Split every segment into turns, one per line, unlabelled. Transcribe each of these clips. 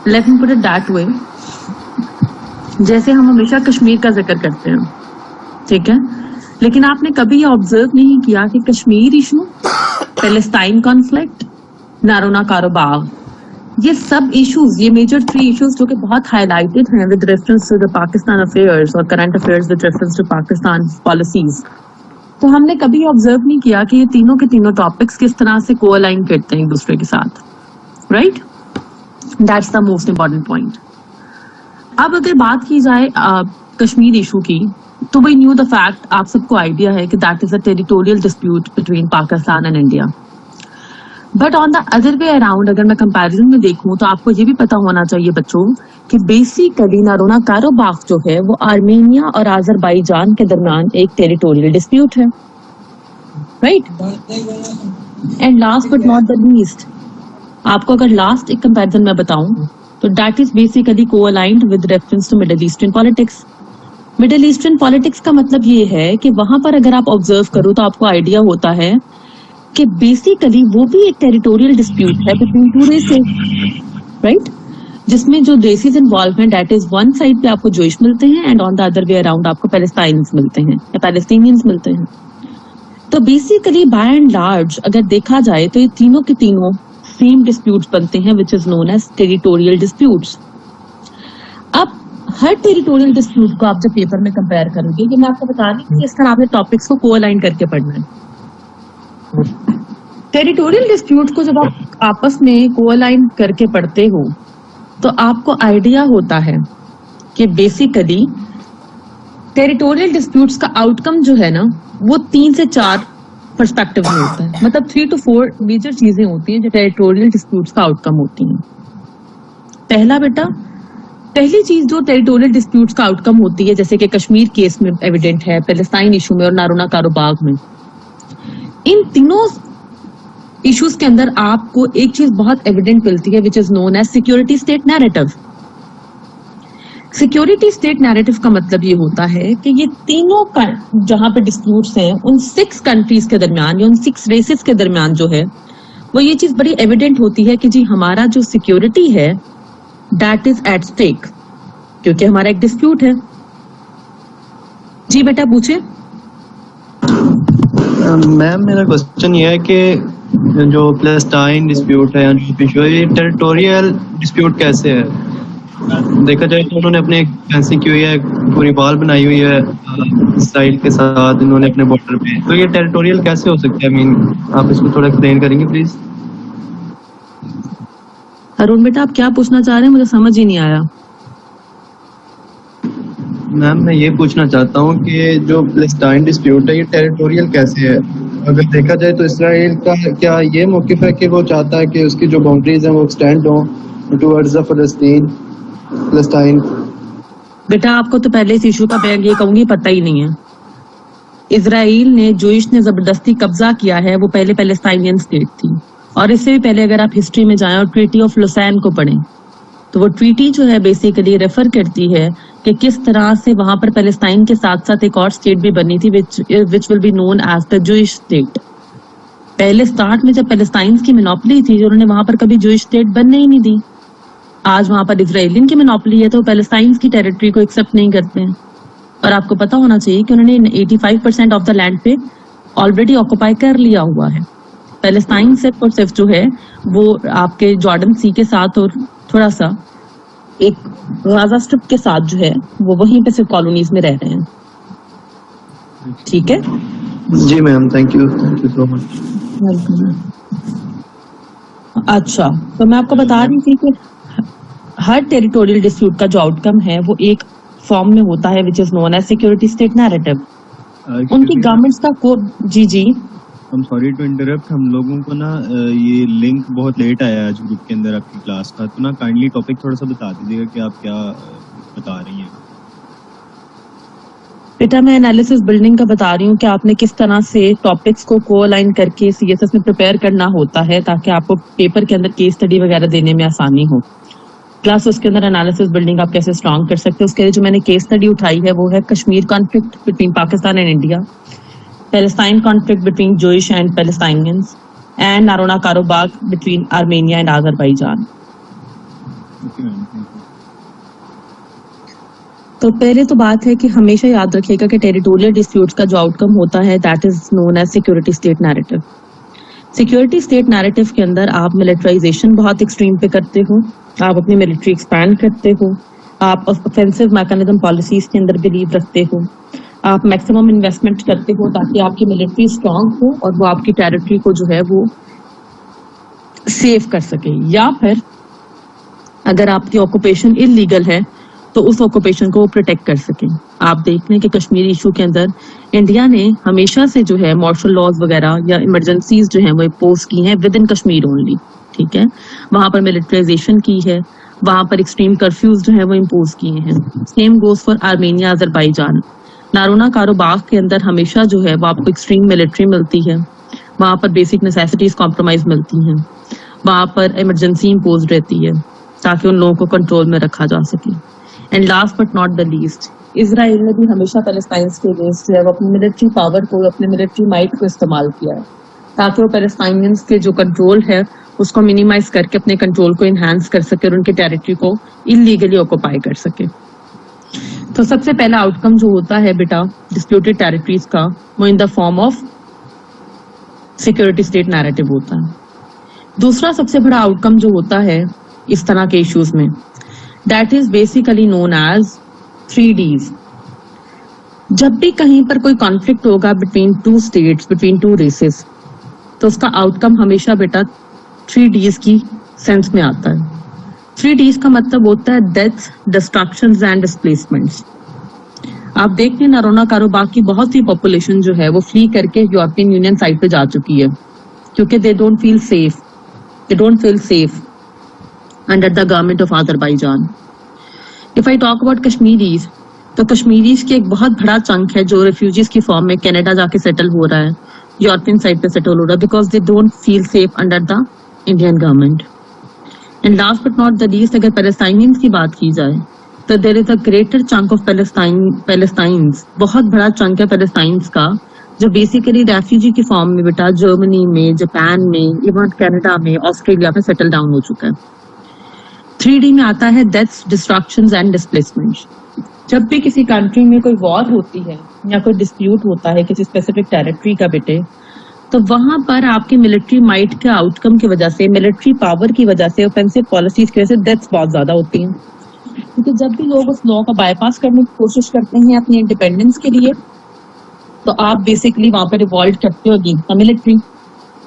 Let me put it that way. جیسے ہم ہمیشہ کشمیر کا ذکر کرتے ہیں, ٹھیک ہے, لیکن آپ نے کبھی یہ آبزرو نہیں کیا کہ Kashmir issue, Palestine conflict, Nagorno Karabakh, یہ سب ایشوز, یہ میجر 3 ایشوز جو کہ بہت ہائی لائٹڈ ہیں with reference to the Pakistan affairs اور current affairs with reference to Pakistan policies, تو ہم نے کبھی آبزرو نہیں کیا کہ یہ تینوں کے تینوں ٹاپکس کس طرح سے کو الائن کرتے ہیں ایک دوسرے کے ساتھ, right. That's the most important point. اب اگر بات کی جائے کشمیر ایشو کی, تو وی نیو دا فیکٹ, آپ سب کو آئیڈیا ہے کہ that is a territorial dispute between Pakistan and India. But on the other way around اگر میں کمپیریزن میں دیکھوں تو آپ کو یہ بھی پتا ہونا چاہیے بچوں کہ بیسیکلی نارونا کاروباغ جو ہے وہ آرمینیا اور آذربائیجان کے درمیان ایک ٹیریٹوریل ڈسپیوٹ ہے, right. And last but not the least, آپ کو اگر لاسٹ ایک کمپیریزن میں بتاؤں تو دیٹ از بیسیکلی کو aligned with reference to middle eastern politics. Middle eastern politics کا مطلب یہ ہے کہ وہاں پر اگر آپ آبزرو کرو تو آپ کو آئیڈیا ہوتا ہے کہ بیسیکلی وہ بھی ایک ٹیریٹوریل ڈسپیوٹ ہے بٹوین 2 ریسز, رائٹ, جس میں جو ریسز انوالو ہیں دیٹ از ون سائڈ پہ آپ کو جوئش ملتے ہیں and on the other way around آپ کو پیلسٹائنز ملتے ہیں یا پیلسٹینینز ملتے ہیں. تو بیسیکلی بائی اینڈ لارج اگر دیکھا جائے تو یہ تینوں کے تینوں سیم ڈسپیوٹس بنتے ہیں which is known as territorial disputes. اب ہر ٹیریٹوریل ڈسپیوٹ کو آپ جب پیپر میں کمپیئر کرو گے, یہ میں آپ کو بتا رہی ہوں کہ اس طرح آپ نے ٹاپکس کو کو الائن کر کے پڑھنا ہے. ٹیریٹوریل ڈسپیوٹ کو جب آپ آپس میں کو الائن کر کے پڑھتے ہو تو آپ کو آئیڈیا ہوتا ہے کہ بیسیکلی ٹیریٹوریل ڈسپیوٹس کا آؤٹ کم جو ہے نا وہ 3 سے 4 پرسپیکٹو میں ہوتا ہے. مطلب 3 to 4 میجر چیزیں ہوتی ہیں جو ٹیریٹوریل ڈسپیوٹس کا آؤٹ کم ہوتی ہیں. پہلی چیز جو ٹیریٹوریل ڈسپیوٹس کا آؤٹ کم ہوتی ہے, جیسے کہ کشمیر کیس میں ایویڈنٹ ہے, پیلسٹائن ایشو میں اور نارونا کاروباغ میں, ان تینوں ایشوز کے اندر آپ کو ایک چیز بہت ایویڈنٹ ملتی ہے which is known as security state narrative. Security state narrative کا مطلب یہ ہوتا ہے کہ یہ تینوں جہاں پہ ڈسپیوٹس ہیں ان 6 کنٹریز کے درمیان یا ان 6 ریسز کے درمیان جو ہے وہ یہ چیز بڑی ایویڈنٹ ہوتی ہے کہ جی ہمارا جو سیکورٹی ہے دیٹ از ایٹ اسٹیک, کیونکہ ہمارا ایک ڈسپیوٹ ہے. جی بیٹا پوچھے.
میم میرا کوشچن یہ ہے کہ جو پیلسٹائن ڈسپیوٹ ہے یہ ٹیریٹوریل ڈسپیوٹ کیسے ہے؟ دیکھا جائے تو انہوں نے اپنے فینسی کی ہوئی ہے, پوری وال بنائی ہوئی ہے اسرائیل کے ساتھ انہوں نے اپنے بارڈر پہ, تو یہ ٹیریٹوریل کیسے ہو سکتا ہے؟ آپ اس کو تھوڑا ایکسپلین کریں گے پلیز.
ارون بیٹا آپ کیا پوچھنا چاہ رہے ہیں, مجھے سمجھ ہی نہیں آیا.
میم میں یہ پوچھنا چاہتا ہوں کہ جو پیلسٹائن ڈسپیوٹ ہے یہ ٹیریٹوریل کیسے ہے؟ اگر دیکھا جائے تو اسرائیل کا کیا یہ موقف ہے کہ وہ چاہتا ہے کہ اس کی جو باؤنڈریز ہیں وہ ایکسٹینڈ ہوں ٹوورڈز فلسطین؟
بیٹا آپ کو تو پہلے اس ایشو کا میں یہ کہوں گی پتہ ہی نہیں ہے. اسرائیل نے جوئش نے زبردستی قبضہ کیا ہے وہ پہلے پیلسٹائنین اسٹیٹ تھی, اور اس سے بھی پہلے اگر آپ ہسٹری میں جائیں اور ٹریٹی آف لوسین کو پڑھیں تو وہ ٹریٹی جو ہے بیسیکلی ریفر کرتی ہے کہ کس طرح سے وہاں پر پیلسٹائن کے ساتھ ساتھ ایک اور اسٹیٹ بھی بنی تھی which will be known as the Jewish state. پہلے سٹارٹ میں جب پیلسٹائنز کی مینوپلی تھی انہوں نے وہاں پر کبھی جوئش اسٹیٹ بننے ہی نہیں دی. آج وہاں پر اسرائیلین کی مینوپلی ہے تو پیلسٹائنز کی ٹیریٹری کو ایکسپٹ نہیں کرتے ہیں, اور آپ کو پتا ہونا چاہیے کہ انہوں نے 85% آف دا لینڈ پہ آلریڈی آکوپائی کر لیا ہوا ہے. پیلسٹائن صرف اور صرف جو ہے وہ آپ کے جارڈن سی کے ساتھ اور تھوڑا سا ایک غازہ اسٹرپ کے ساتھ جو ہے وہ وہیں پہ صرف کالونیز میں رہ رہے ہیں. ٹھیک ہے
جی میم, تھینک یو سو مچ.
اچھا تو میں آپ کو بتا رہی تھی کہ ہر ٹیریٹوریل ڈسپیوٹ کا جو آؤٹ کم ہے وہ ایک فارم میں ہوتا ہے which is known as security state narrative. ان کی گورنمنٹس کا کوڈ. جی
I'm sorry to interrupt, ہم لوگوں کو نا یہ لنک بہت لیٹ آیا آج گروپ کے اندر آپ کی کلاس کا, تو نا کائنڈلی ٹاپک تھوڑا سا بتا دیجیے گا کہ آپ کیا بتا رہی ہیں.
بیٹا میں انالیسس بلڈنگ کا بتا رہی ہوں کہ آپ نے کس طرح سے ٹاپکس کو کو الائن کر کے سی ایس ایس میں پریپیئر کرنا ہوتا ہے تاکہ آپ کو پیپر کے اندر کیس اسٹڈی وغیرہ دینے میں آسانی ہو. پلس اس کے اندر انالیسس بلڈنگ آپ کیسے اسٹرانگ کر سکتے ہیں. اس کے لیے جو میں نے کیس اسٹڈی اٹھائی ہے وہ ہے Kashmir conflict between Pakistan and India, Palestine conflict between Jewish and Palestinians, and Nagorno Karabakh between Armenia and Azerbaijan.
Okay ma'am, thank you.
तो पहले तो बात है कि हमेशा याद रखिएगा कि टेरिटोरियल डिस्प्यूट्स का जो आउटकम होता है that is known as security state narrative. Security state narrative के अंदर आप मिलिटराइजेशन बहुत एक्सट्रीम पे करते हो, आप अपनी मिलिट्री एक्सपैंड करते हो, आप ऑफेंसिव मैकेनिज्म पॉलिसीज के अंदर बिलीव रखते हो, आप मैक्सिमम इन्वेस्टमेंट करते हो ताकि आपकी मिलिट्री स्ट्रांग हो और वो आपकी टेरिटरी को जो है वो सेव कर सके, या फिर अगर आपकी ऑक्यूपेशन इलीगल है तो उस ऑक्यूपेशन को वो प्रोटेक्ट कर सके। आप देख लें कि कश्मीर इशू के अंदर इंडिया ने हमेशा से जो है मार्शल लॉज वगैरह या इमरजेंसीज जो है वो इम्पोज की हैं विद इन कश्मीर ओनली, ठीक है। वहां पर मिलिटराइजेशन की है, वहां पर एक्सट्रीम कर्फ्यूज जो है वो इम्पोज किए हैं। Same goes for Armenia, Azerbaijan. Nagorno Karabakh के अंदर हमेशा जो है वो आपको एक्सट्रीम मिलिट्री मिलती है, वहां पर बेसिक नेसेसिटीज कॉम्प्रोमाइज मिलती हैं, वहां पर इमरजेंसी इम्पोज रहती है ताकि उन लोगों को कंट्रोल में रखा जा सके। And last but not the least, Israel ने भी हमेशा पैलेस्टाइन के अगेंस्ट जो है वो अपनी मिलिट्री पावर को, अपने मिलिट्री माइट को इस्तेमाल किया है ताकि वो पैलेस्टाइनियंस के जो कंट्रोल है उसको मिनिमाइज करके अपने कंट्रोल को इन्हांस कर सके और उनके टेरिटरी को इलीगली ऑक्यूपाई कर सके। तो सबसे पहला आउटकम जो होता है बेटा डिस्प्यूटेड टेरिटरीज का, वो इन the form of security state narrative होता है। दूसरा सबसे बड़ा आउटकम जो होता है इस तरह के इश्यूज में, that is basically known as 3Ds। जब भी कहीं पर कोई कॉन्फ्लिक्ट होगा between two states, between two races, तो उसका आउटकम हमेशा बेटा 3Ds की सेंस में आता है। 3Ds का मतलब होता है डेथ्स, डिस्ट्रक्शंस एंड डिस्प्लेसमेंट्स। आप देख लें नारोना कारोबाग की बहुत सी पॉपुलेशन जो है वो फ्ली करके यूरोपियन यूनियन साइड पे जा चुकी है क्योंकि दे don't feel safe under the government of Azerbaijan. If I talk about Kashmiris, तो कश्मीरीज की एक बहुत बड़ा चंक है जो रेफ्यूजीज की फॉर्म में कनाडा जाके सेटल हो रहा है, यूरोपियन साइड पे सेटल हो रहा है, because they don't feel safe under the Indian government. And last but not the least, अगर पैलेस्टाइनियंस की बात की जाए तो there is a greater chunk of Palestines, बहुत बड़ा चंक है पैलेस्टाइन्स का जो बेसिकली रेफ्यूजी की फॉर्म में बेटा जर्मनी में, जापान में, इवन कनाडा में, ऑस्ट्रेलिया में सेटल डाउन हो चुका है। 3D में आता है डेथ्स, डिस्ट्रक्शंस एंड डिस्प्लेसमेंट्स। जब भी किसी कंट्री में कोई वॉर होती है या कोई डिस्प्यूट होता है किसी स्पेसिफिक टेरिटरी का बेटे, तो वहां पर आपके मिलिट्री माइट के आउटकम की वजह से, मिलिट्री पावर की वजह से, ऑफेंसिव पॉलिसीज की वजह से डेथ्स बहुत ज्यादा होती हैं। क्योंकि जब भी लोग उस लॉ का बाईपास करने की कोशिश करते हैं अपनी इंडिपेंडेंस के लिए, तो आप बेसिकली वहां पर रिवॉल्ट करते हो अगेंस्ट द मिलिट्री।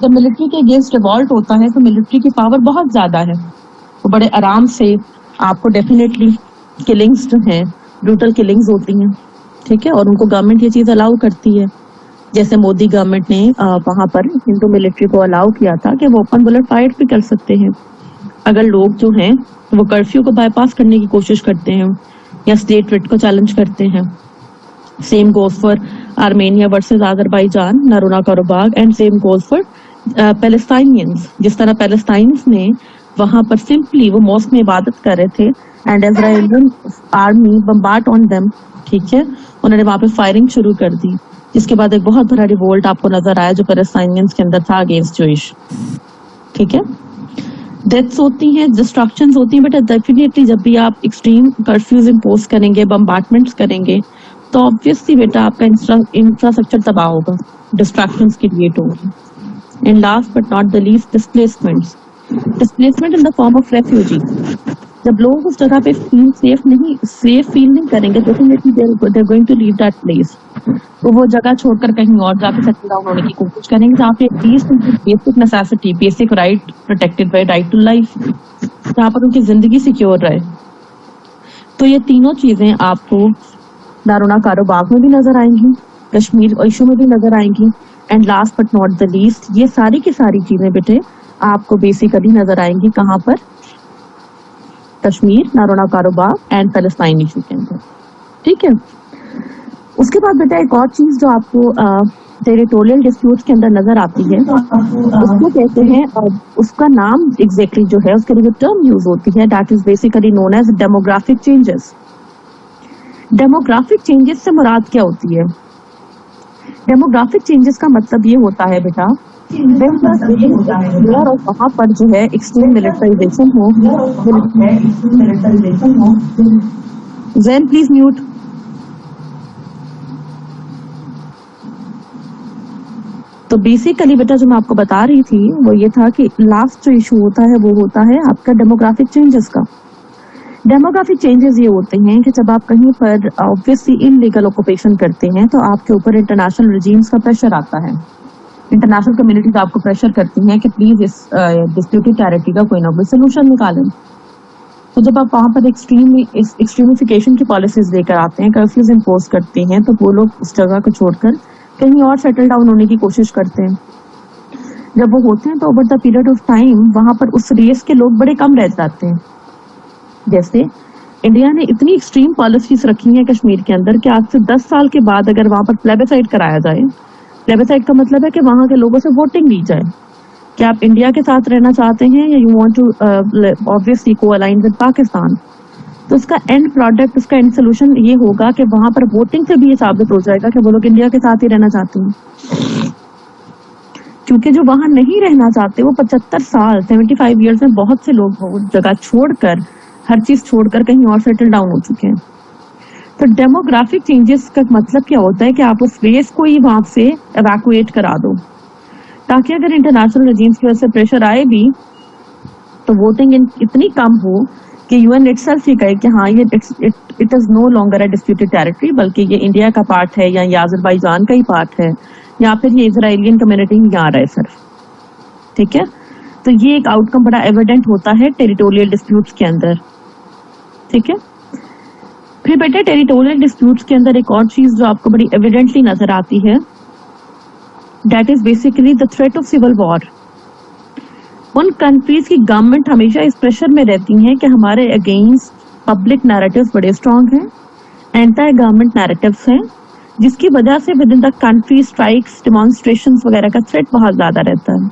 जब मिलिट्री के अगेंस्ट रिवॉल्ट होता है तो मिलिट्री की पावर बहुत ज्यादा है, तो बड़े आराम से आपको डेफिनेटली किलिंग्स जो हैं, ब्रूटल किलिंग्स होती हैं, ठीक है, और उनको गवर्नमेंट ये चीज अलाउ करती है। जैसे मोदी गवर्नमेंट ने वहां पर हिंदू मिलिट्री को अलाउ किया था कि वो ओपन बुलेट फाइट भी कर सकते हैं अगर लोग जो हैं वो कर्फ्यू को बाईपास करने की कोशिश करते हैं या स्टेट रिट को चैलेंज करते हैं। Same goes for Armenia versus Azerbaijan, Nagorno Karabakh, and same goes for Palestinians. जिस तरह पैलेस्टाइनियंस ने वहां पर सिंपली वो मॉस्क में इबादत कर रहे थे and Israelian army bombard on them, ठीक है, उन्होंने वहां पे फायरिंग शुरू कर दी, जिसके बाद एक बहुत बड़ा रिवोल्ट आपको नजर आया जो पैलेस्टाइनियंस के अंदर था अगेंस्ट जूइश, ठीक है। डेथ्स होती हैं, डिस्ट्रक्शंस होती हैं, बट डेफिनेटली जब भी आप एक्सट्रीम कर्फ्यूज इम्पोज करेंगे, बम्बार्टमेंट्स करेंगे, तो ऑब्वियसली बेटा आपका इंफ्रास्ट्रक्चर तबाह होगा, डिस्ट्रक्शंस क्रिएट होगी। And last but not the least, displacements. Displacement in the form of refugee. जब लोग उस जगह पे सेफ फील नहीं करेंगे, definitely they are going to leave that place, तो वो जगह छोड़कर कहीं और जाके सेटल डाउन होने की कोशिश करेंगे जहाँ पे एटलीस्ट उनकी basic necessity, basic right protected by right to life, जहाँ पर उनकी जिंदगी सिक्योर रहे। तो ये तीनों चीजें आपको नारोना कारोबाग में भी नजर आएंगी, कश्मीर इशू में भी नजर आएंगी, and last but not the least ये सारी की सारी चीजें बेटे आपको बेसिकली नजर आएंगी कहाँ पर, Kashmir, नारोना Karabakh and Palestine issue के अंदर, ठीक है। उसके बाद बेटा एक और चीज जो आपको टेरिटोरियल डिस्प्यूट्स के अंदर नजर आती है उसको कहते हैं, उसका नाम एग्जैक्टली जो है उसके लिए जो टर्म यूज होती है that is basically known as demographic changes. Demographic changes से मुराद क्या होती है? डेमोग्राफिक चेंजेस का मतलब ये होता है बेटा اور वहाँ पर जो है एक्सट्रीम मिलिटराइजेशन हो, जैन प्लीज म्यूट। तो बेसिकली बेटा जो मैं आपको बता रही थी वो ये था कि लास्ट जो इशू होता है वो होता है आपका डेमोग्राफिक चेंजेस का। डेमोग्राफिक चेंजेस ये होते हैं कि जब आप कहीं पर ऑब्वियसली इनलीगल ऑक्यूपेशन करते हैं तो आपके ऊपर इंटरनेशनल रिजीम्स का प्रेशर आता है, इंटरनेशनल कम्युनिटीज आपको प्रेशर करती हैं कि प्लीज इस डिस्प्यूटेड टेरिटरी का कोई ना कोई सोल्यूशन निकालें। तो जब आप वहाँ पर एक्सट्रीमिफिकेशन की पॉलिसीज लेकर आते हैं, कर्फ्यूज इम्पोज करते हैं, तो वो लोग उस जगह को छोड़कर कहीं और सेटल डाउन होने की कोशिश करते हैं। जब वो होते हैं तो over the period of time वहाँ पर उस रेस के लोग बड़े कम रह जाते हैं। जैसे इंडिया ने इतनी एक्सट्रीम पॉलिसीज रखी हैं कश्मीर के अंदर कि आज से 10 साल के बाद अगर वहाँ पर प्लेबिसाइड कराया जाए, प्लेबिसाइड का मतलब है कि वहाँ के लोगों से वोटिंग ली जाए कि आप इंडिया के साथ रहना चाहते हैं या यू वांट टू ऑब्वियसली को अलाइन विद पाकिस्तान, तो उसका एंड प्रोडक्ट, उसका एंड सोल्यूशन ये होगा कि वहां पर वोटिंग से भी ये साबित हो जाएगा कि वो लोग इंडिया के साथ ही रहना चाहते हैं। क्योंकि जो वहां नहीं रहना चाहते वो 75 साल 75 ईयर्स में बहुत से लोग वो जगह छोड़कर, हर चीज छोड़कर कहीं और सेटल डाउन हो चुके हैं। तो डेमोग्राफिक चेंजेस का मतलब क्या होता है कि आप उस रेस को ही वहां से एवैक्यूएट करा दो, ताकि अगर इंटरनेशनल रेजिम्स की वजह से प्रेशर आए भी तो वोटिंग इतनी कम हो कि यूएन इटसेल्फ ही कहे कि हाँ ये it is no longer a disputed territory, बल्कि ये इंडिया का पार्ट है या ये अजरबैजान का ही पार्ट है या फिर ये इजराइलियन कम्युनिटी ही यहाँ रहे सिर्फ। ठीक है, तो ये एक आउटकम बड़ा एविडेंट होता है टेरिटोरियल डिस्प्यूट्स के अंदर। ठीक है, फिर बेटे टेरिटोरियल डिस्प्यूट्स के अंदर एक और चीज जो आपको बड़ी एविडेंटली नजर आती है, that is basically the threat of civil war. उन कंट्रीज की गवर्नमेंट हमेशा इस प्रेशर में रहती हैं कि हमारे अगेंस्ट पब्लिक नैरेटिव्स बड़े स्ट्रांग हैं, एंटी गवर्नमेंट नैरेटिव्स हैं, जिसकी वजह से within the country strikes, demonstrations वगैरह का थ्रेट बहुत ज्यादा रहता है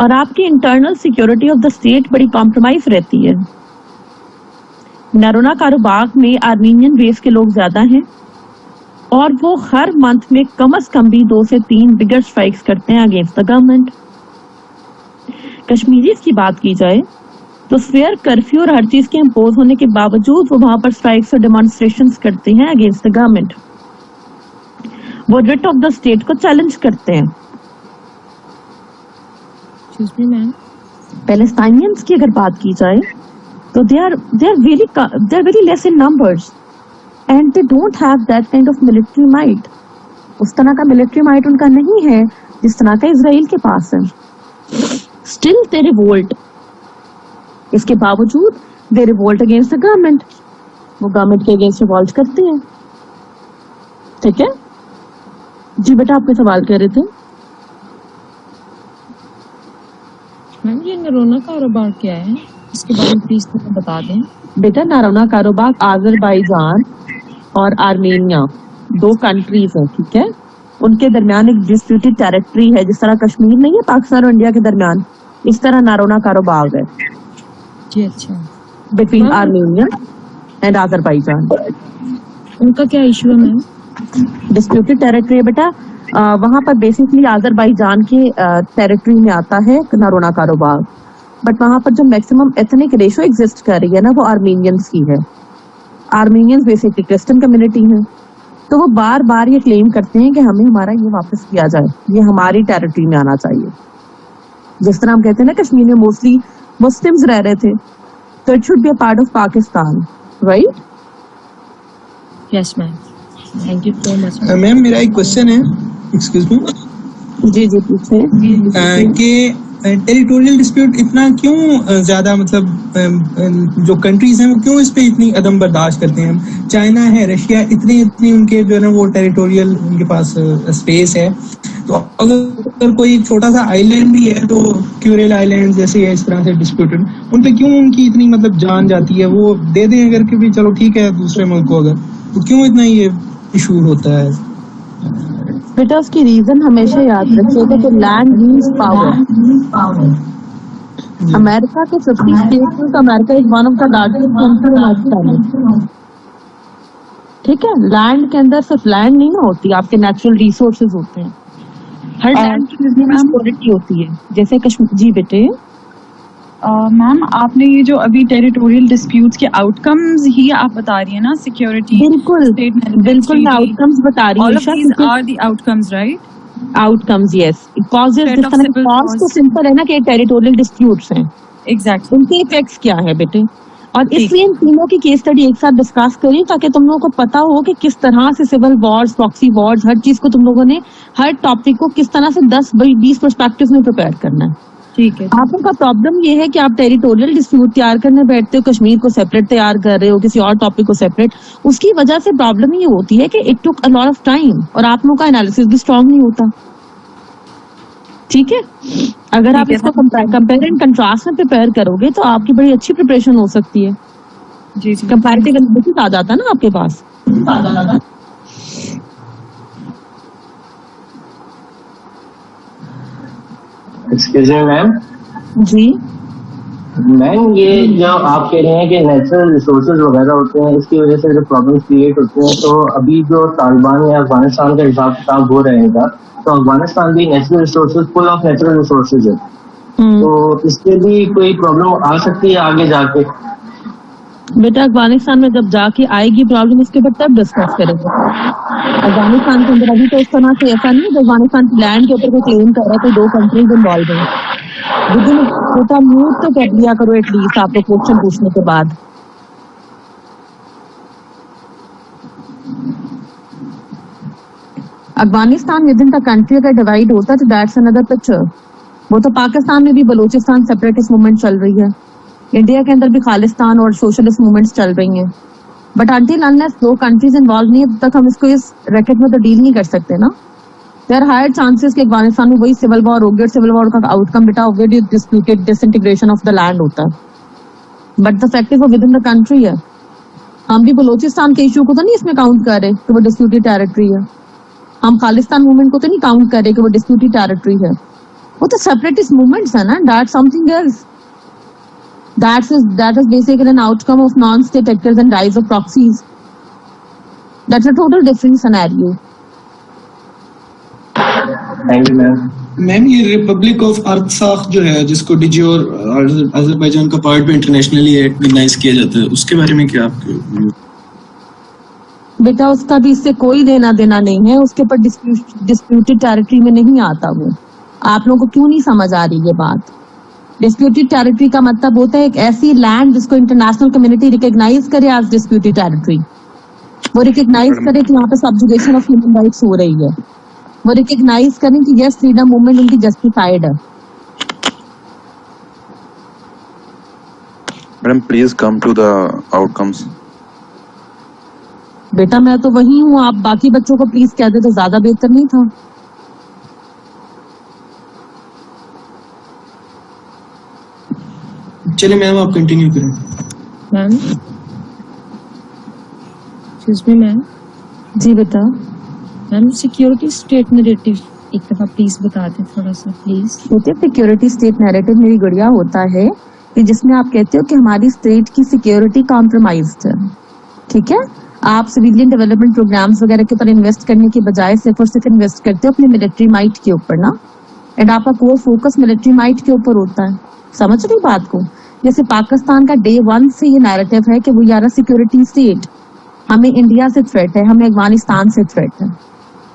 और आपकी internal security of the state बड़ी कॉम्प्रोमाइज रहती है। नागोर्नो कराबाख में आर्मीनियन रेस के लोग ज्यादा हैं और वो हर मंथ में कम से कम भी 2 से 3 बिगर स्ट्राइक्स करते हैं अगेंस्ट द गवर्नमेंट। कश्मीरीज की बात की जाए तो स्वेयर कर्फ्यू और हर चीज के इम्पोज होने के बावजूद वो वहां पर स्ट्राइक्स और डेमोन्स्ट्रेशंस करते हैं अगेंस्ट द गवर्नमेंट। वो रिट ऑफ द स्टेट को चैलेंज करते हैं। पैलेस्टाइनियंस की अगर बात की जाए तो they are very less in numbers and they don't have that kind of military might. उस तरह का मिलिट्री माइट उनका नहीं है जिस तरह का इजराइल के पास है। स्टिल दे रिवोल्ट, इसके बावजूद दे रिवोल्ट अगेंस्ट द गवर्नमेंट, वो गवर्नमेंट के अगेंस्ट रिवोल्ट करते हैं। ठीक है जी बेटा, आपके सवाल कह रहे थे।
मैम ये नागोर्नो कराबाख क्या है, इसके बारे में प्लीज थोड़ा बता दें।
बेटा नागोर्नो कराबाख अजरबैजान और आर्मेनिया 2 कंट्रीज हैं। ठीक है, उनके दरमियान एक डिस्प्यूटेड टेरिटरी है, जिस तरह कश्मीर नहीं है पाकिस्तान और इंडिया के दरमियान, इस तरह नागोर्नो कराबाख है
जी। अच्छा,
बिटवीन आर्मेनिया एंड अजरबैजान।
उनका क्या इशू है मैम?
डिस्प्यूटेड टेरिटरी है बेटा, वहां पर बेसिकली अजरबैजान के टेरिटरी में आता है नागोर्नो कराबाख, बट वहां पर जो मैक्सिमम एथनिक रेशो एग्जिस्ट कर रही है ना वो आर्मीनियंस की है। आर्मीनियंस बेसिकली क्रिश्चियन कम्युनिटी है, तो वो बार बार ये क्लेम करते हैं कि हमें हमारा ये वापस किया जाए, ये हमारी टेरिटरी में आना चाहिए। जिस तरह हम कहते हैं ना कश्मीर में मोस्टली मुस्लिम्स रह रहे थे, तो it should be a part of Pakistan, right?
Yes ma'am, thank you so much.
Ma'am मेरा एक क्वेश्चन है, एक्सक्यूज मी।
जी जी पूछे।
कि टेरिटोरियल डिस्प्यूट इतना क्यों ज्यादा, मतलब जो कंट्रीज हैं वो क्यों इस पे इतनी अदम बर्दाश्त करते हैं? चाइना है, रशिया, इतनी उनके जो है ना वो टेरिटोरियल उनके पास स्पेस है, तो अगर कोई छोटा सा आइलैंड भी है तो क्यूरेल आइलैंड जैसे है इस तरह से डिस्प्यूटेड, उन पे क्यों उनकी इतनी मतलब जान जाती है? वो दे दें अगर कि भी चलो ठीक है दूसरे मुल्क को, अगर तो क्यों इतना ये इशू होता है?
बेटा उसकी रीजन हमेशा याद रखिएगा कि लैंड मीन्स पावर। अमेरिका के 50 स्टेट्स में America is one of the largest country. ठीक है, लैंड के अंदर सिर्फ लैंड नहीं ना होती, आपके नेचुरल रिसोर्सेज होते हैं। हर लैंड की सिक्योरिटी होती है, जैसे कश्मीर। जी बेटे।
मैम आपने ये जो अभी टेरिटोरियल डिस्प्यूट्स के आउटकम्स ही आप बता रही है ना, सिक्योरिटी,
बिल्कुल बिल्कुल मैं आउटकम्स बता रही हूँ।
All of these are the outcomes, right?
Outcomes, yes. Causes
Set
जिस
of
तरह
civil
कॉज
wars.
तो सिंपल है ना कि टेरिटोरियल डिस्प्यूट्स हैं,
एग्जैक्टली।
उनके इफेक्ट्स क्या है बेटे। और इसलिए इन तीनों की केस स्टडी एक साथ डिस्कस करिए ताकि तुम लोगों को पता हो कि किस तरह से सिविल वॉर्स, प्रॉक्सी वॉर्स, हर चीज को तुम लोगों ने हर टॉपिक को किस तरह से 10-20 पर्सपेक्टिव में प्रिपेयर करना है।
ठीक है।
आप लोगों का प्रॉब्लम ये है कि आप टेरिटोरियल डिस्प्यूट तैयार करने बैठते हो, कश्मीर को सेपरेट तैयार कर रहे हो, किसी और टॉपिक को सेपरेट। उसकी वजह से प्रॉब्लम ये होती है कि it took a lot of time और आप लोगों का एनालिसिस भी स्ट्रांग नहीं होता। ठीक है, अगर आप इसको कंपेयर एंड कंट्रास्ट में प्रिपेयर करोगे तो आपकी बड़ी अच्छी प्रिपरेशन हो सकती है।
जी जी।
कंपैरेटिव एनालिसिस आ जाता है ना आपके पास।
Excuse me ma'am.
जी
मैम ये जो आप कह रहे हैं कि नेचुरल रिसोर्सेज वगैरह होते हैं, इसकी वजह से जो प्रॉब्लम्स क्रिएट होते हैं, तो अभी जो तालिबान या अफगानिस्तान का हिसाब किताब हो रहेगा, तो अफगानिस्तान भी natural resources, full of natural resources है, तो इसके भी कोई प्रॉब्लम आ सकती है आगे जाके?
बेटा अफगानिस्तान में जब जाके आएगी प्रॉब्लम, उसके ऊपर तब डिस्कस करेंगे। अफगानिस्तान के अंदर अभी तो उस तरह से ऐसा नहीं है। अफगानिस्तान की लैंड के ऊपर कोई क्लेम कर रहा है, कोई 2 कंट्रीज इन्वॉल्व हैं। विदिन छोटा म्यूट तो कर लिया करो एटलीस्ट आप लोग क्वेश्चन पूछने के बाद। Afghanistan with in the country अगर डिवाइड होता तो दैट्स अनदर पिक्चर। वो तो पाकिस्तान में भी बलूचिस्तान सेपरेटिस्ट मूवमेंट चल रही है, इंडिया के अंदर भी खालिस्तान और सोशलिस्ट मूवमेंट्स चल रही हैं, but until unless 2 countries involve नहीं है तब तक हम इसको इस रैकेट में तो डील नहीं कर सकते ना। देयर हायर चांसेस कि अफगानिस्तान में वही सिविल वॉर हो गया, सिविल वॉर का आउटकम बेटा already disputed disintegration of the land होता है, बट द फैक्ट इज वो विद इन द कंट्री है। हम भी बलूचिस्तान के इशू को तो नहीं इसमें काउंट कर रहे कि वो डिस्प्यूटेड टेरिटरी है, हम खालिस्तान मूवमेंट को तो नहीं काउंट कर रहे कि वो डिस्प्यूटेड टेरिटरी है। वो तो सेपरेटिस्ट मूवमेंट्स है ना, that's something else. That is basically an outcome of non-state actors and rise of proxies. That's a total different scenario.
Thank you ma'am.
Ma'am ये रिपब्लिक ऑफ अर्थसाख जो है, जिसको डीजी और अजरबैजान का पार्ट भी internationally recognise किया जाता है, उसके बारे में क्या आपके?
बेटा उसका भी इससे कोई लेना देना नहीं है, उसके ऊपर डिस्प्यूटेड टेरिटरी में नहीं आता वो। आप लोगों को क्यों नहीं समझ आ रही ये बात? डिस्प्यूटेड टेरिटरी का मतलब होता है एक ऐसी लैंड जिसको इंटरनेशनल कम्युनिटी रिकॉग्नाइज करे एज डिस्प्यूटेड टेरिटरी। वो रिकॉग्नाइज करे कि यहाँ पे सब्जुगेशन ऑफ ह्यूमन राइट्स हो रही है, वो रिकॉग्नाइज करें कि यस फ्रीडम मूवमेंट उनकी जस्टिफाइड है।
Madam please come to the outcomes.
बेटा मैं तो वही हूँ, आप बाकी बच्चों को प्लीज कह दे तो ज्यादा बेहतर नहीं था।
चलिए मैम आप कंटिन्यू करें।
Ma'am excuse me ma'am.
जी बेटा।
मैम सिक्योरिटी स्टेट नैरेटिव एक दफा प्लीज बता दें थोड़ा सा प्लीज।
होते सिक्योरिटी स्टेट नैरेटिव मेरी गुड़िया होता है कि जिसमें आप कहते हो कि हमारी स्टेट की सिक्योरिटी कॉम्प्रोमाइज्ड है। ठीक है, आप सिविलियन डेवलपमेंट प्रोग्राम्स वगैरह के ऊपर इन्वेस्ट करने के बजाय सिर्फ और सिर्फ इन्वेस्ट करते हो अपने मिलिट्री माइट के ऊपर ना, एंड आपका कोर फोकस मिलिट्री माइट के ऊपर होता है। समझ रही बात को? जैसे पाकिस्तान का डे 1 से ये नैरेटिव है कि वो यार सिक्योरिटी स्टेट, हमें इंडिया से थ्रेट है, हमें अफगानिस्तान से थ्रेट है।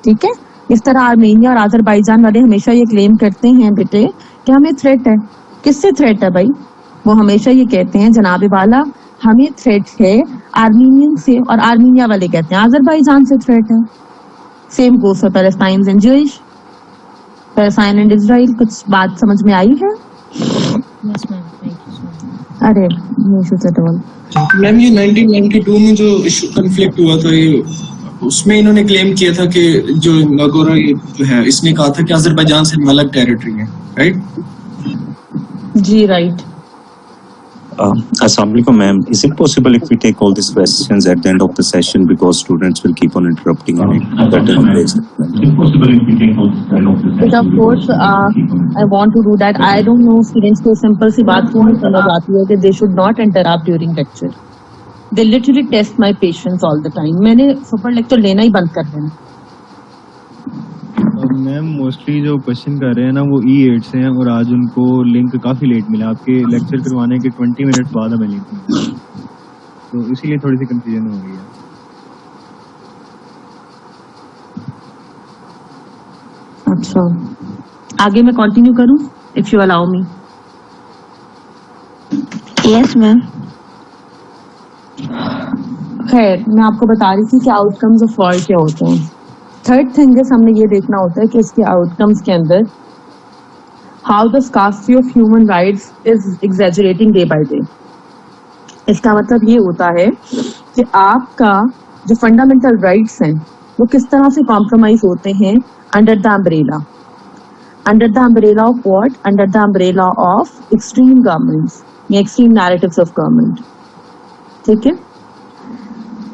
ठीक है, इस तरह आर्मेनिया और अजरबैजान वाले हमेशा ये क्लेम करते हैं बेटे कि हमें थ्रेट है। किससे थ्रेट है भाई? वो हमेशा ये कहते हैं जनाबे वाला हमें थ्रेट है आर्मीनियन से, और आर्मीनिया वाले कहते हैं अजरबैजान से थ्रेट है। Same goes for Palestine and Jewish, Palestine and Israel. कुछ बात समझ में आई है?
Yes ma'am, thank you so much.
अरे no issues at all.
Ma'am ये 1992 में जो इशू कन्फ्लिक्ट हुआ था, ये उसमें इन्होंने क्लेम किया था कि जो नागोरा जो है, इसने कहा था कि अजरबैजान से अलग टेरिटरी है, right?
Ji right.
Assalamu alaikum, ma'am. Is it possible if we take all these questions at the end of the session because students will keep on interrupting and that doesn't make sense.
But of course, I want to do that. I don't know students को simple सी बात क्यों नहीं समझ आती है कि they should not interrupt during lecture. They literally test my patience all the time. मैंने super lecture लेना ही बंद कर देना।
میم موسٹلی جو کوشچن کر رہے ہیں نا وہ E8 سے ہیں اور آج ان کو لنک کافی لیٹ ملا. آپ کے لیکچر کروانے کے 20 منٹ بعد ہمیں لنک ملا, تو اسی لیے تھوڑی سی کنفیوژن ہو رہی ہے.
اچھا, آگے میں کنٹینیو کروں اف یو الاؤ می.
یس میم.
خیر, میں آپ کو بتا رہی تھی کہ آؤٹ کمز آف وار کیا ہوتے ہیں. تھرڈ تھنگ ہم نے یہ دیکھنا ہوتا ہے کہ اس کے آؤٹ کمز کے اندر how the scarcity of human rights is exaggerating day by day. اس کا مطلب یہ ہوتا ہے کہ آپ کا جو فنڈامنٹل رائٹس ہیں وہ کس طرح سے کمپرومائز ہوتے ہیں under the umbrella. Under the umbrella of what? Under the umbrella of extreme governments یا ایکسٹریم نیریٹیوز آف گورنمنٹ. ٹھیک ہے,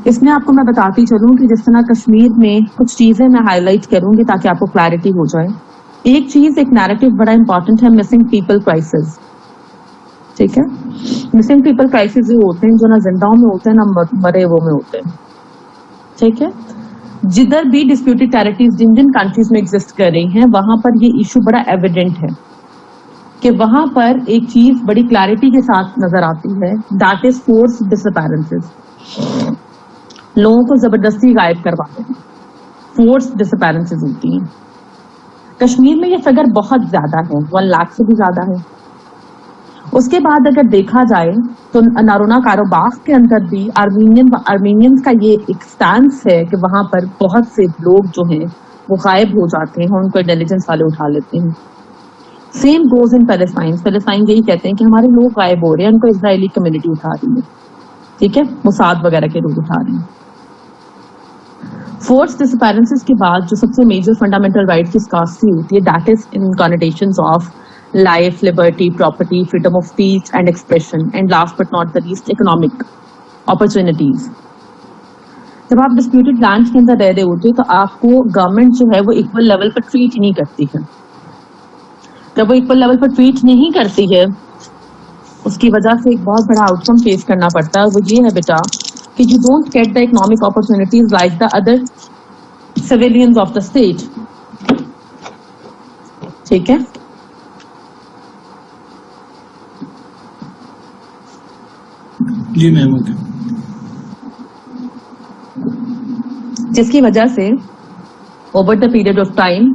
اس میں آپ کو میں بتاتی چلوں کہ جس طرح کشمیر میں کچھ چیزیں میں ہائی لائٹ کروں گی تاکہ آپ کو کلیئرٹی ہو جائے. ایک چیز, ایک نیریٹو بڑا امپورٹنٹ ہے, مسنگ پیپل کرائسس. ٹھیک ہے, مسنگ پیپل کرائسس وہ ہوتے ہیں جو نہ زندہوں میں ہوتے ہیں نہ مرے وہ میں ہوتے ہیں. ٹھیک ہے, جدھر بھی ڈسپیوٹڈ ٹیریٹریز جن جن کنٹریز میں ایگزسٹ کر رہی ہیں وہاں پر یہ ایشو بڑا ایویڈنٹ ہے کہ وہاں پر ایک چیز بڑی کلیئرٹی کے ساتھ نظر آتی ہے, that is force disappearances. لوگوں کو زبردستی غائب کرواتے ہیں, فورس ڈس اپیرنسز ہوتی ہیں. کشمیر میں یہ فگر بہت زیادہ ہے, 1 لاکھ سے بھی زیادہ ہے. اس کے بعد اگر دیکھا جائے تو ناگورنو کاراباخ کے اندر بھی آرمینینز کا یہ ایک سٹانس ہے کہ وہاں پر بہت سے لوگ جو ہیں وہ غائب ہو جاتے ہیں, ان کو انٹیلیجنس والے اٹھا لیتے ہیں. Same goes in Palestine. Palestine یہی کہتے ہیں کہ ہمارے لوگ غائب ہو رہے ہیں, ان کو اسرائیلی کمیونٹی اٹھا رہی ہے. ٹھیک ہے, موساد وغیرہ کے لوگ اٹھا رہے ہیں. فورس ڈس اپیرنسز کے بعد جو سب سے میجر فنڈامنٹل رائٹ کی اسکارسٹی ہوتی ہے, that is in connotations of life, liberty, property, freedom of speech and expression, and last but not the least economic opportunities. جب آپ ڈسپیوٹڈ لینڈ کے اندر رہ رہے ہوتے تو آپ کو گورنمنٹ جو ہے وہ ایکول لیول پر ٹریٹ نہیں کرتی ہے. جب وہ ایکول لیول پر ٹریٹ نہیں کرتی ہے اس کی وجہ سے ایک بہت بڑا آؤٹ کم فیس کرنا پڑتا ہے, وہ یہ ہے بیٹا کہ you don't get the economic opportunities like the other civilians of the state. ٹھیک ہے,
جی میم. اوکے.
جس کی وجہ سے over the period of time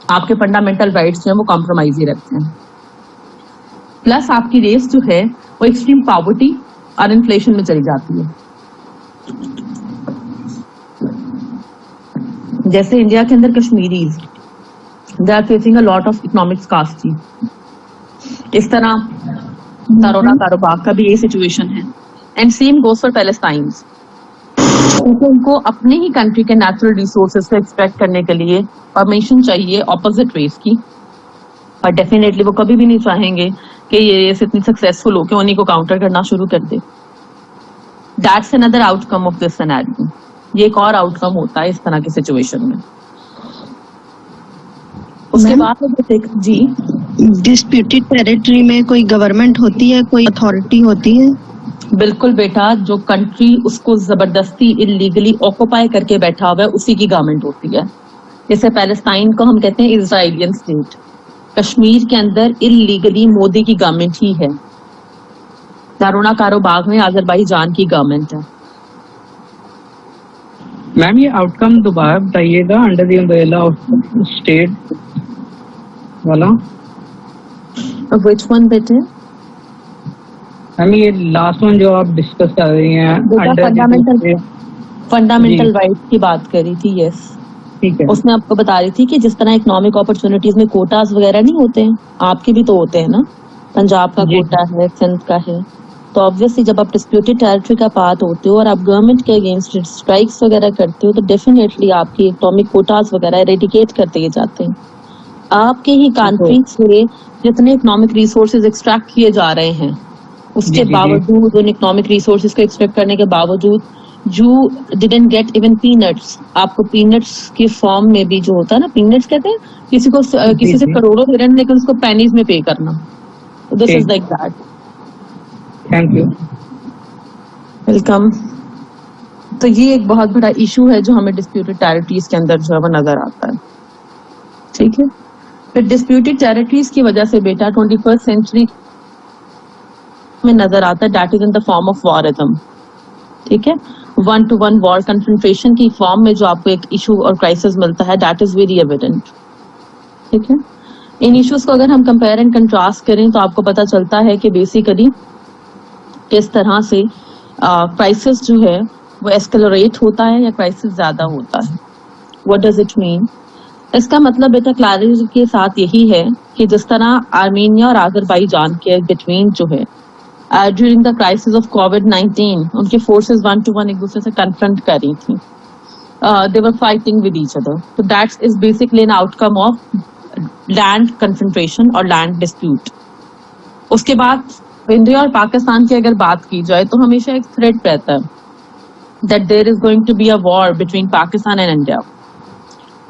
آپ کے فنڈامنٹل رائٹس جو ہیں وہ کمپرومائز ہی رکھتے ہیں. پلس آپ کی ریس جو ہے وہ ایکسٹریم پاورٹی اور انفلیشن میں چلی جاتی ہے. جیسے انڈیا کے اندر Kashmiris they are facing a lot of economic scarcity. اس طرح ناگورنو کاراباخ کا بھی یہ سچویشن ہے, and same goes for Palestines. کیونکہ ان کو اپنی ہی کنٹری کے نیچرل ریسورسز کو ایکسپیکٹ کرنے کے لیے پرمیشن چاہیے اپوزٹ ریس کی, اور ڈیفینیٹلی وہ کبھی بھی نہیں چاہیں گے کہ یہ ریس اتنی سکسیسفل ہو کہ انہیں کو کاؤنٹر کرنا شروع کر دے. دیٹس اندر outcome of this scenario. یہ ایک اور آؤٹ کم ہوتا ہے اس طرح کی سچویشن میں. اس کے بعد جی,
ڈسپیوٹڈ ٹیریٹری میں کوئی گورنمنٹ ہوتی ہے, کوئی اتھارٹی ہوتی ہے؟
بالکل بیٹا, جو کنٹری اس کو زبردستی انلیگلی آکوپائی کر کے بیٹھا ہوا ہے اسی کی گورنمنٹ ہوتی ہے. جیسے پیلسٹائن کو ہم کہتے ہیں اسرائیلین اسٹیٹ, کشمیر کے اندر انلیگلی مودی کی گورنمنٹ ہی ہے. ناگورنو کاراباخ میں آذربائیجان کی گورنمنٹ ہے.
میم یہ آؤٹ کم دوبارہ بتائیے گا, under the umbrella of state والا.
وچ ون بیٹے؟
میم یہ لاسٹ ون جو آپ ڈسکس کر رہی ہیں
فنڈامنٹل رائٹ کی بات کری تھی. یس,
ٹھیک ہے.
اس میں آپ کو بتا رہی تھی کہ جس طرح اکنامک اپرچونیٹیز میں کوٹاز وغیرہ نہیں ہوتے ہیں, آپ کے بھی تو ہوتے ہیں نا, پنجاب کا کوٹا ہے, سندھ کا ہے. تو آبویسلی جب آپ ڈسپیوٹڈ ٹیریٹری کا پارٹ ہوتے ہو اور آپ گورنمنٹ کے اگینسٹ اسٹرائکس وغیرہ کرتے ہو تو ڈیفینیٹلی آپ کی اکنامک کوٹاز وغیرہ ایریڈیکیٹ کرتے ہی جاتے ہیں. آپ کے ہی کنٹری سے جتنے اکنامک ریسورسز ایکسٹریکٹ کیے جا رہے ہیں اس کے باوجود, ان اکنامک ریسورسز کو ایکسٹریکٹ کرنے کے باوجود, you didn't get even peanuts. آپ کو پینٹس کی فارم میں بھی جو ہوتا ہے نا, پینٹس کہتے ہیں کسی سے کروڑوں دے رہے ہیں لیکن اس کو پینیز میں پے کرنا. This is like that.
Thank you,
welcome. تو یہ ایک بہت بڑا ایشو ہے جو ہمیں ڈسپیوٹڈ ٹیریٹریز کے اندر جو ہے وہ نظر آتا ہے. ठीक है. फिर डिस्प्यूटेड टेरिटरीज की वजह से बेटा 21st सेंचुरी में नजर आता है, that is in the form of warism. ठीक है, 1-to-1 वॉर कन्फ्रंटेशन की फॉर्म में जो आपको एक इशू और क्राइसिस मिलता है, दैट इज वेरी एविडेंट. ठीक है, इन इश्यूज को अगर हम कंपेयर एंड कंट्रास्ट करें तो आपको पता चलता है कि बेसिकली किस तरह से क्राइसिस जो है वो एस्केलेरेट होता है या क्राइसिस ज्यादा होता है. What does it mean? इसका मतलब बेटा क्लैरिटी के साथ यही है कि जिस तरह आर्मेनिया और अजरबैजान के बिटवीन जो है ड्यूरिंग द क्राइसिस ऑफ कोविड-19 उनके फोर्सेस 1-to-1 एक दूसरे से कन्फ्रंट कर रही थी, they were fighting with each other. तो that is basically an outcome of land confrontation और लैंड डिस्प्यूट. उसके बाद इंडिया और पाकिस्तान की अगर बात की जाए तो हमेशा एक थ्रेट रहता है that there is going to be a war between Pakistan and India.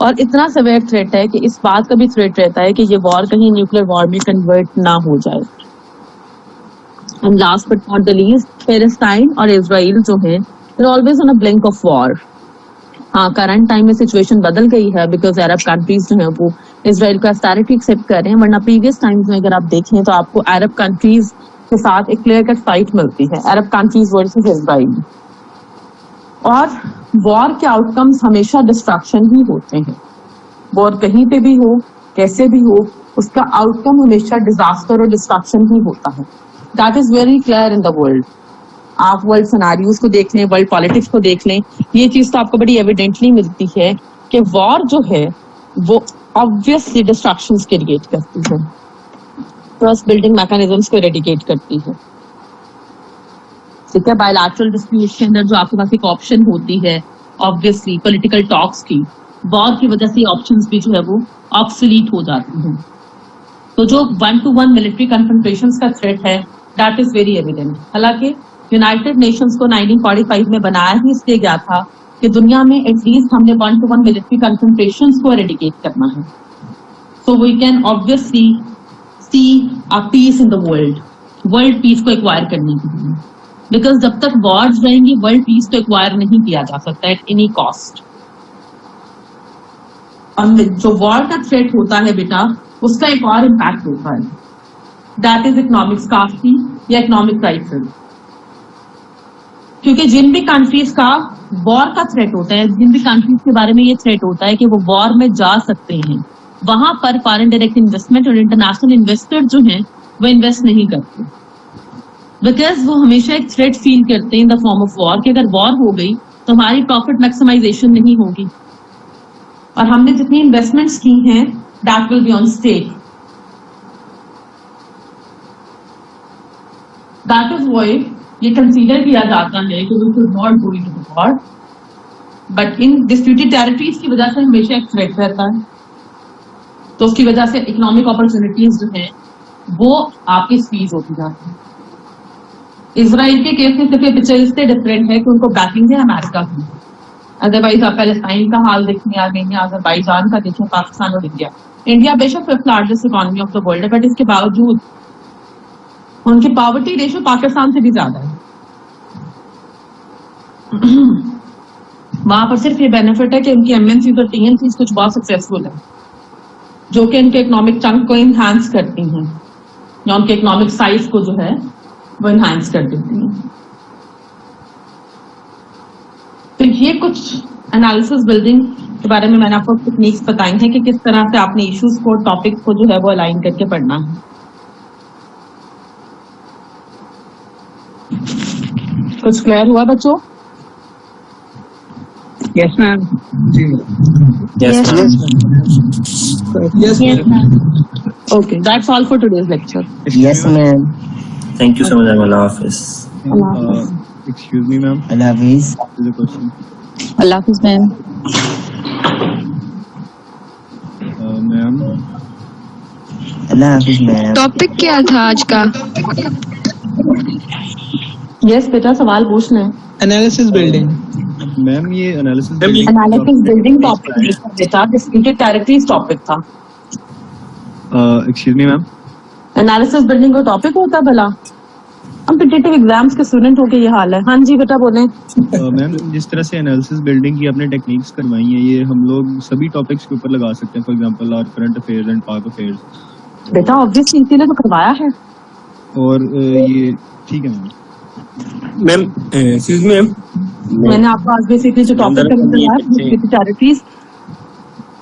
और इतना सवेयर थ्रेट है कि इस बात का भी थ्रेट रहता है कि ये वॉर कहीं न्यूक्लियर वॉर में कन्वर्ट ना हो जाए. And last but not the least, Palestine और इजराइल जो है they always on a blink of war. हाँ, करंट टाइम में सिचुएशन बदल गई है बिकॉज अरब कंट्रीज जो है वो इजराइल को ऑस्टेरिटी एक्सेप्ट कर रहे हैं, वरना प्रीवियस टाइम्स में अगर आप देखें तो आपको अरब कंट्रीज के साथ एक क्लियर कट फाइट मिलती है, अरब कंट्रीज वर्सेस इजराइल. और वॉर के आउटकम्स हमेशा डिस्ट्रक्शन ही होते हैं. वॉर कहीं पे भी हो, कैसे भी हो, उसका आउटकम हमेशा डिजास्टर और डिस्ट्रक्शन ही होता है. That is very clear in the world. आप वर्ल्ड सिनेरियोज को देख लें, वर्ल्ड पॉलिटिक्स को देख लें, ये चीज तो आपको बड़ी एविडेंटली मिलती है कि वॉर जो है वो ऑब्वियसली डिस्ट्रक्शंस क्रिएट करती है, ट्रस्ट बिल्डिंग मैकेनिज्म्स को एरेडिकेट करती है. ठीक है, बायलैटरल डिस्प्यूट के अंदर जो आपके पास एक ऑप्शन होती है ऑब्वियसली पॉलिटिकल टॉक्स की, वॉर की वजह से ऑप्शंस भी जो है वो ऑब्सोलीट हो जाती हैं. तो जो 1-to-1 मिलिट्री कन्फ्रंटेशंस का थ्रेट है दैट इज वेरी एविडेंट. हालांकि यूनाइटेड नेशंस को 1945 में बनाया ही इसलिए गया था कि दुनिया में एटलीस्ट हमने 1-to-1 मिलिट्री कन्फ्रंटेशंस को एरेडिकेट करना है. So we can obviously see a peace in the world peace को एक्वायर करने के लिए. बिकॉज जब तक वॉर्स रहेंगी वर्ल्ड पीस तो एक्वायर नहीं किया जा सकता एट एनी कॉस्ट. और जो वॉर का थ्रेट होता है बेटा उसका एक और इम्पैक्ट होता है, दैट इज इकोनॉमिक स्कार्सिटी या इकोनॉमिक क्राइसिस. क्योंकि जिन भी कंट्रीज का वॉर का थ्रेट होता है, जिन भी कंट्रीज के बारे में ये थ्रेट होता है कि वो वॉर में जा सकते हैं, वहां पर फॉरेन डायरेक्ट इन्वेस्टमेंट और इंटरनेशनल इन्वेस्टर जो हैं वो इन्वेस्ट नहीं करते, बिकॉज वो हमेशा एक थ्रेट फील करते हैं इन द फॉर्म ऑफ वॉर कि अगर वॉर हो गई तो हमारी प्रॉफिट मैक्सिमाइजेशन नहीं होगी और हमने जितनी इन्वेस्टमेंट्स की हैं that will be on stake. That is why ये कंसीडर किया जाता है कि we should not go into the war, but in disputed territories की वजह से हमेशा एक थ्रेट रहता है. तो उसकी वजह से इकोनॉमिक अपॉर्चुनिटीज जो है वो आपकी स्क्वीज होती जाती है. इजराइल के केस में सिर्फ पिक्चर इससे डिफरेंट है कि उनको बैकिंग है अमेरिका की. अदरवाइज आप पैलेस्टाइन का हाल देखें, आर्मेनिया, अजरबैजान का देखें, पाकिस्तान और इंडिया बेशक fifth largest economy of the world है, बट इसके बावजूद उनकी पॉवर्टी रेशो पाकिस्तान से भी ज्यादा है. वहां पर सिर्फ ये बेनिफिट है कि उनकी एमएनसीज और टीएनसीज कुछ बहुत सक्सेसफुल है जो कि उनके इकोनॉमिक चंक को इनहांस करती हैं या उनके इकोनॉमिक साइज को जो है वो इनहांस कर देती हैं. तो ये कुछ एनालिसिस बिल्डिंग के बारे में मैंने आपको टेक्निक्स बताई हैं कि किस तरह से आपने इश्यूज को, टॉपिक्स को जो है वो अलाइन करके पढ़ना है. कुछ क्लियर हुआ बच्चों?
Yes ma'am.
Yes, ma'am.
Okay, that's all for today's lecture.
Yes, ma'am.
Thank you so much. Allah Hafiz.
Excuse me, ma'am.
Allah Hafiz.
There's a question.
Allah Hafiz, ma'am.
Ma'am.
Allah Hafiz, ma'am.
Topic क्या था आज का?
Yes बेटा, सवाल पूछना है.
Analysis building.
Ma'am ये analysis
building topic बेटा, डिस्प्यूटेड टेरिटरीज टॉपिक था.
Excuse me ma'am.
Analysis building का टॉपिक होता भला? कॉम्पिटिटिव एग्जाम्स के स्टूडेंट हो के ये हाल है। हाँ जी बेटा बोलें।
मैम जिस तरह से एनालिसिस बिल्डिंग की आपने टेक्निक्स करवाई हैं, ये हम लोग सभी टॉपिक्स के ऊपर लगा सकते हैं, फॉर एग्जांपल और करंट अफेयर्स एंड पाक अफेयर्स।
बेटा ऑब्वियसली इसीलिए तो करवाया है।
और ये ठीक है मैम।
एक्सक्यूज मैम,
मैंने आपको आज बेसिकली जो टॉपिक करवाया टेरिटरीज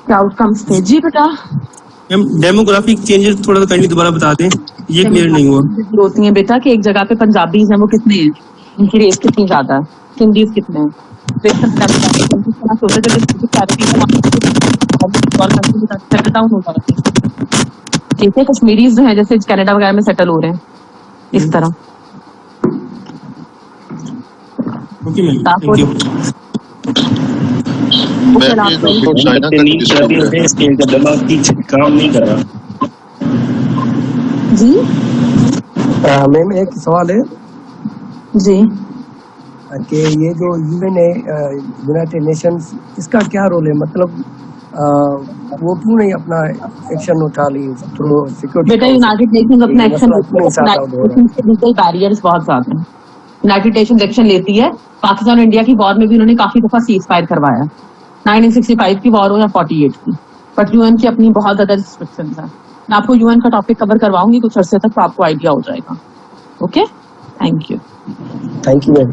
के आउटकम्स थे। जी बेटा
मैम डेमोग्राफिक चेंजेस थोड़ा सा काइंडली दोबारा बता दें, ये क्लियर नहीं हुआ।
होती हैं बेटा कि एक जगह पे पंजाबीज हैं वो कितने हैं, उनकी रेस कितनी ज्यादा है, हिंदीज कितने हैं, जैसे कश्मीरीज जो हैं जैसे कनाडा वगैरह में सेटल हो रहे हैं इस तरह।
Okay ma'am, thank you.
काम नहीं कर रहा
जी
मैम एक सवाल है
जी
कि ये जो यूएन है यूनाइटेड नेशंस, इसका क्या रोल है? मतलब वो क्यों नहीं अपना एक्शन उठा ली थ्रू सिक्योरिटी?
बेटा यूनाइटेड नेशंस अपना एक्शन लीगल बैरियर्स बहुत ज्यादा हैं। यूनाइटेड नेशंस एक्शन लेती है। पाकिस्तान और इंडिया की वॉर में भी उन्होंने काफी दफा सीज फायर करवाया, 1965 की वॉर हो या 48 की, बट यूएन की अपनी बहुत ज्यादा रिस्ट्रिक्शंस हैं। मैं आपको यूएन का टॉपिक कवर करवाऊंगी कुछ अरसे तक, तो आपको आइडिया हो जाएगा। Okay, thank you.
Thank you ma'am.